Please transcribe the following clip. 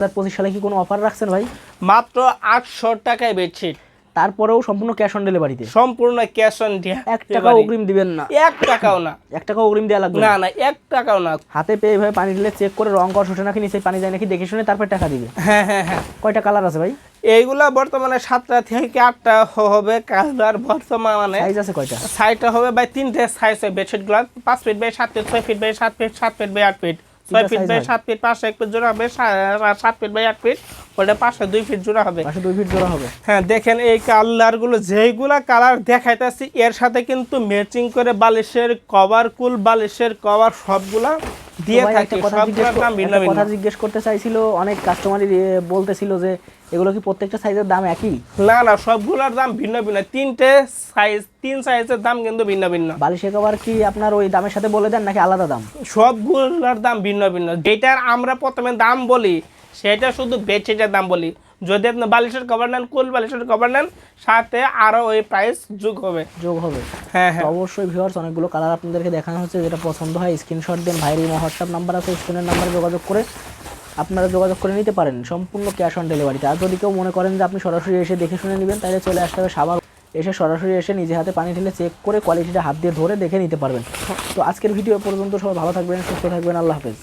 2025 সালে কি কোনো অফার রাখছেন ভাই? মাত্র 800 টাকায় বেডশিট, তারপরেও সম্পূর্ণ ক্যাশ অন ডেলিভারিতে? সম্পূর্ণ ক্যাশ অন 1 টাকা অগ্রিম দিবেন না? 1 টাকাও না। 1 টাকা অগ্রিম দেওয়া লাগবে না না, 1 টাকাও না। হাতে পেয়ে ভাই পানি ঢেলে চেক করে রং কর শোষে নাকি নিচে পানি যায় নাকি দেখে শুনে তারপর টাকা দিবে? হ্যাঁ হ্যাঁ হ্যাঁ। কয়টা কালার আছে ভাই? এইগুলা বর্তমানে 7টা থেকে 8টা হবে কালার। বর্তমানে সাইজ আছে কয়টা? সাইজটা হবে ভাই 3টে সাইজ হয় বেডশিটগুলো। 5 feet by 7 feet, 6 feet by 7 feet, 7 feet by 8 feet, 6 feet by 7 feet, 5 1 feet জোড়া হবে, 7 ফিট বাই 8 ফিট, ওটা 5 2 ফিট জোড়া হবে। 2 ফিট জোড়া হবে। হ্যাঁ দেখেন এই কালারগুলো, যেইগুলা কালার দেখাইতেছি এর সাথে কিন্তু ম্যাচিং করে বালিশের কভার, কুল বালিশের কভার সবগুলা দিয়ে থাকে। সবগুলোর দাম ভিন্ন ভিন্ন। কথা জিজ্ঞেস করতে চাইছিল, অনেক কাস্টমারই বলতেছিল যে এগুলো কি প্রত্যেকটা সাইজের দাম একই? না না, সবগুলোর দাম ভিন্ন ভিন্ন। 3টে সাইজ, 3 সাইজের দাম কিন্তু ভিন্ন ভিন্ন। বালিশের কভার কি আপনার ওই দামের সাথে বলে দেন নাকি আলাদা দাম? সবগুলোর দাম ভিন্ন ভিন্ন। যেটার আমরা প্রথমে দাম বলি সেটা শুধু বেডশিটের দাম বলি। যদি আপনি বালিশের কভার নেন, কুল বালিশের কভার নেন, সাথে আরো ওই প্রাইস যোগ হবে। হ্যাঁ হ্যাঁ। অবশ্যই ভিউয়ার্স, অনেকগুলো কালার আপনাদেরকে দেখানো হচ্ছে, যেটা পছন্দ হয় স্ক্রিনশট দেন। ভাইয়ের ইমো হোয়াটসঅ্যাপ নাম্বার আছে, স্ক্রিনের নাম্বারে যোগাযোগ করে আপনারা যোগাযোগ করে নিতে পারেন সম্পূর্ণ ক্যাশ অন ডেলিভারিতে। আর যদি কেউ মনে করেন যে আপনি সরাসরি এসে দেখে শুনে নেবেন, তাহলে চলে আসতে হবে সাভার। এসে সরাসরি এসে নিজে হাতে পানি ঢেলে চেক করে কোয়ালিটিটা হাত দিয়ে ধরে দেখে নিতে পারবেন। তো আজকের ভিডিও পর্যন্ত সবাই ভালো থাকবেন, সুস্থ থাকবেন, আল্লাহ হাফেজ।